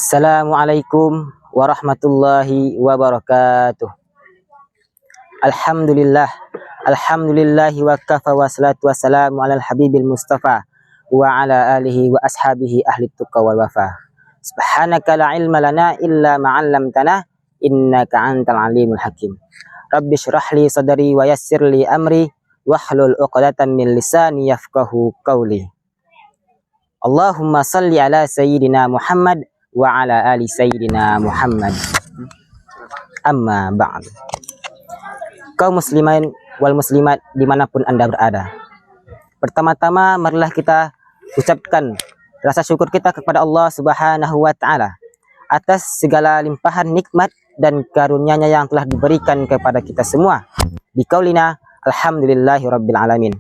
Assalamualaikum warahmatullahi wabarakatuh. Alhamdulillah, alhamdulillahi wa kafa wa salatu wassalamu ala al-habibil mustafa wa ala alihi wa ashabihi ahli tuqa wal wafa. Subhanaka la ilma lana illa ma'allamtana innaka antal alimul hakim. Rabbi shrah li sadri wa yassir li amri wahlul 'uqdatam min lisani yafqahu qawli. Allahumma salli ala sayyidina Muhammad wa ala ali sayyidina Muhammad. Amma ba'd. Kaum muslimin wal muslimat dimanapun Anda berada, pertama-tama marilah kita ucapkan rasa syukur kita kepada Allah Subhanahu wa Ta'ala atas segala limpahan nikmat dan karunia-Nya yang telah diberikan kepada kita semua. Biqaulina alhamdulillahi rabbil alamin.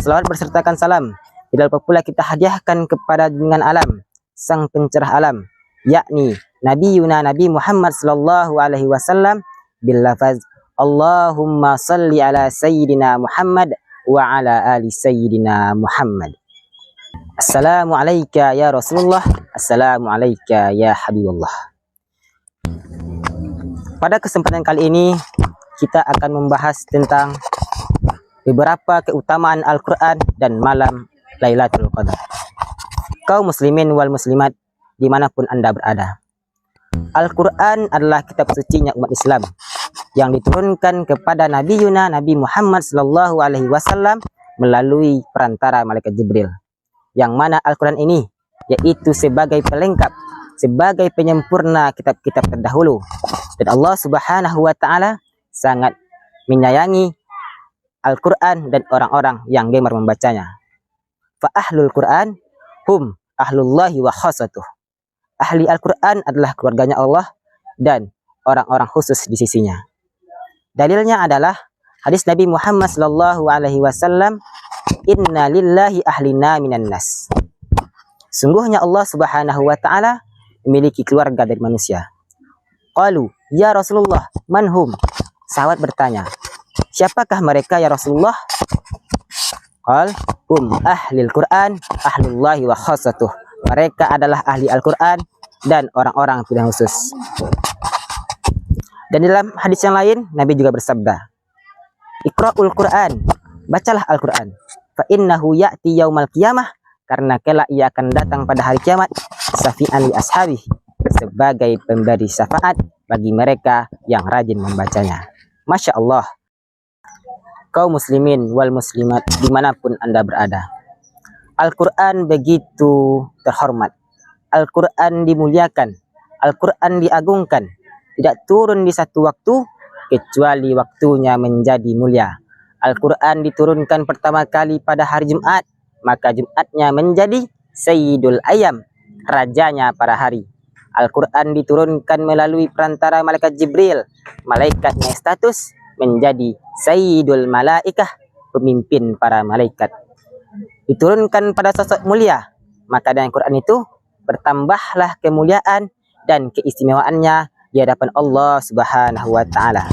Selawat bersertakan salam tidak lupa pula kita hadiahkan kepada junjungan alam, sang pencerah alam, yakni Nabi Muhammad sallallahu alaihi wasallam bil lafaz Allahumma salli ala sayyidina Muhammad wa ala ali sayyidina Muhammad. Assalamu alayka ya Rasulullah, assalamu alayka ya Habibullah. Pada kesempatan kali ini kita akan membahas tentang beberapa keutamaan Al-Quran dan malam Lailatul Qadar. Kaum muslimin wal muslimat dimanapun Anda berada, Al-Quran adalah kitab sucinya umat Islam yang diturunkan kepada Nabi Muhammad sallallahu alaihi wasallam melalui perantara malaikat Jibril. Yang mana Al-Quran ini yaitu sebagai pelengkap, sebagai penyempurna kitab-kitab terdahulu. Dan Allah Subhanahu wa Ta'ala sangat menyayangi Al-Quran dan orang-orang yang gemar membacanya. Fa ahlul Quran hum ahlullahi wa khasatuh. Ahli Al-Quran adalah keluarganya Allah dan orang-orang khusus di sisinya. Dalilnya adalah hadis Nabi Muhammad sallallahu alaihi wasallam, inna lillahi ahlina minan nas. Sungguhnya Allah Subhanahu wa Ta'ala memiliki keluarga dari manusia. Qalu ya Rasulullah manhum. Sahabat bertanya, siapakah mereka ya Rasulullah? Qal ahlil Quran ahlullahi wa khasatuh. Mereka adalah ahli Al-Quran dan orang-orang pilihan khusus. Dan dalam hadis yang lain Nabi juga bersabda, Iqra'ul Quran, bacalah Al-Quran, fa innahu ya'ti yaumal qiyamah, karena kelak ia akan datang pada hari kiamat, safi'an li ashabi, sebagai pemberi syafaat bagi mereka yang rajin membacanya. Masya Allah. Kaum muslimin wal muslimat dimanapun Anda berada, Al-Quran begitu terhormat, Al-Quran dimuliakan, Al-Quran diagungkan, tidak turun di satu waktu kecuali waktunya menjadi mulia. Al-Quran diturunkan pertama kali pada hari Jumat, maka Jumatnya menjadi Sayyidul Ayyam, rajanya para hari. Al-Quran diturunkan melalui perantara malaikat Jibril, malaikatnya status menjadi Sayyidul Malaikah, pemimpin para malaikat. Diturunkan pada sosok mulia, maka dengan Quran itu bertambahlah kemuliaan dan keistimewaannya di hadapan Allah Subhanahu wa Ta'ala.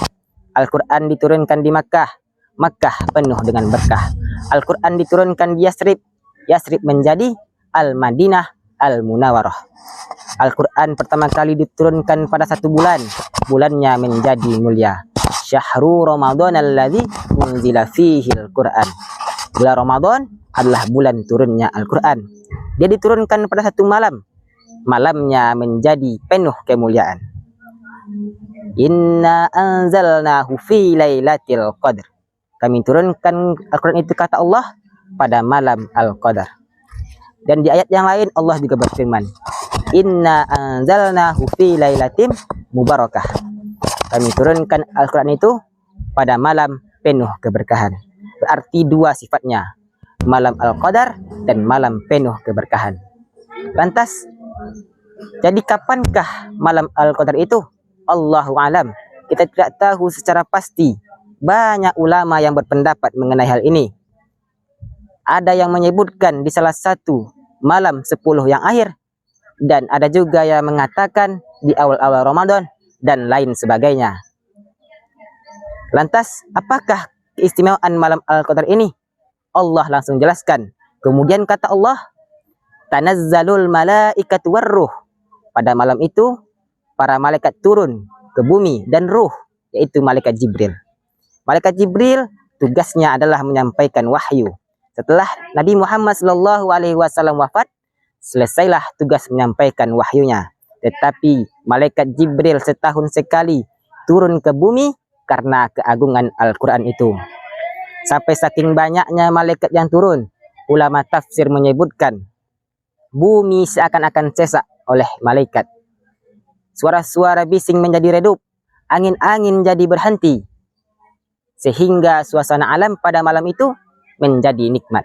Al-Quran diturunkan di Makkah, Makkah penuh dengan berkah. Al-Quran diturunkan di Yasrib, Yasrib menjadi Al-Madinah Al-Munawwarah. Al-Quran pertama kali diturunkan pada satu bulan, bulannya menjadi mulia. Syahrul Ramadan alladzi unzila fihi al-Quran. Bulan Ramadan adalah bulan turunnya Al-Quran. Dia diturunkan pada satu malam, malamnya menjadi penuh kemuliaan. Inna anzalnahu fi lailatul qadr. Kami turunkan Al-Quran itu, kata Allah, pada malam Al-Qadar. Dan di ayat yang lain Allah juga berfirman, Inna anzalnahu fi lailatin mubarakah. Kami turunkan Al-Quran itu pada malam penuh keberkahan. Berarti dua sifatnya, malam Al-Qadar dan malam penuh keberkahan. Lantas, jadi kapankah malam Al-Qadar itu? Allahu alam, kita tidak tahu secara pasti. Banyak ulama yang berpendapat mengenai hal ini. Ada yang menyebutkan di salah satu malam 10 yang akhir, dan ada juga yang mengatakan di awal-awal Ramadan dan lain sebagainya. Lantas, apakah keistimewaan malam Al-Qadar ini? Allah langsung jelaskan. Kemudian kata Allah, tanazzalul malaikatu warruh. Pada malam itu, para malaikat turun ke bumi dan ruh, yaitu malaikat Jibril. Malaikat Jibril tugasnya adalah menyampaikan wahyu. Setelah Nabi Muhammad SAW wafat, selesailah tugas menyampaikan wahyunya. Tetapi malaikat Jibril setahun sekali turun ke bumi karena keagungan Al-Quran itu. Sampai saking banyaknya malaikat yang turun, ulama tafsir menyebutkan bumi seakan-akan sesak oleh malaikat. Suara-suara bising menjadi redup, angin-angin jadi berhenti, sehingga suasana alam pada malam itu menjadi nikmat.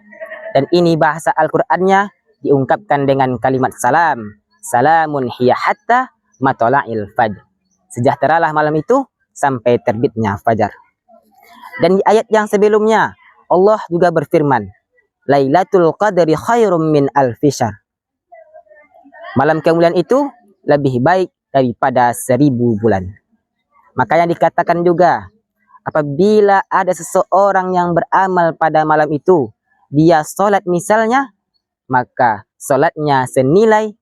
Dan ini bahasa Al-Qur'annya diungkapkan dengan kalimat salam. Salamun hiya hatta matla'il fajr. Sejahteralah malam itu sampai terbitnya fajar. Dan di ayat yang sebelumnya Allah juga berfirman, Lailatul Qadri khairum min alfi syahr. Malam kemuliaan itu lebih baik daripada 1000 bulan. Makanya dikatakan juga, apabila ada seseorang yang beramal pada malam itu, dia sholat misalnya, maka sholatnya senilai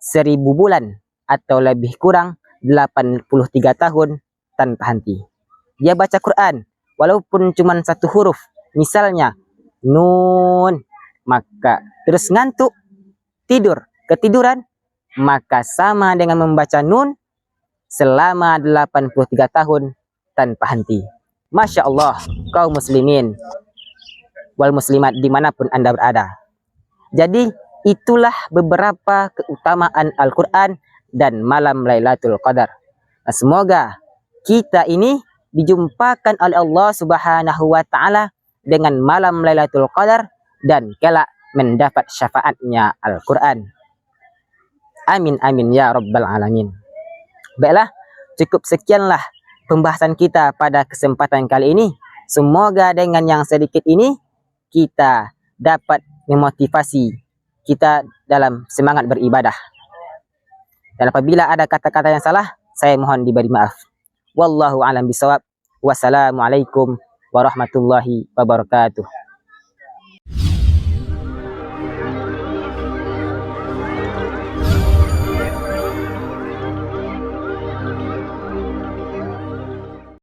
1000 bulan atau lebih kurang 83 tahun tanpa henti. Dia baca Quran walaupun cuma satu huruf, misalnya nun, maka terus ngantuk, tidur, ketiduran, maka sama dengan membaca nun selama 83 tahun tanpa henti. Masya Allah, kaum muslimin wal muslimat dimanapun Anda berada. Jadi itulah beberapa keutamaan Al-Quran dan malam Lailatul Qadar. Nah, semoga kita ini dijumpakan oleh Allah Subhanahu wa Ta'ala dengan malam Lailatul Qadar dan kelak mendapat syafaatnya Al-Quran. Amin amin ya rabbal alamin. Baiklah, cukup sekianlah pembahasan kita pada kesempatan kali ini. Semoga dengan yang sedikit ini kita dapat memotivasi kita dalam semangat beribadah. Dan apabila ada kata-kata yang salah, saya mohon diberi maaf. Wallahu a'lam bishawab. Wassalamualaikum warahmatullahi wabarakatuh.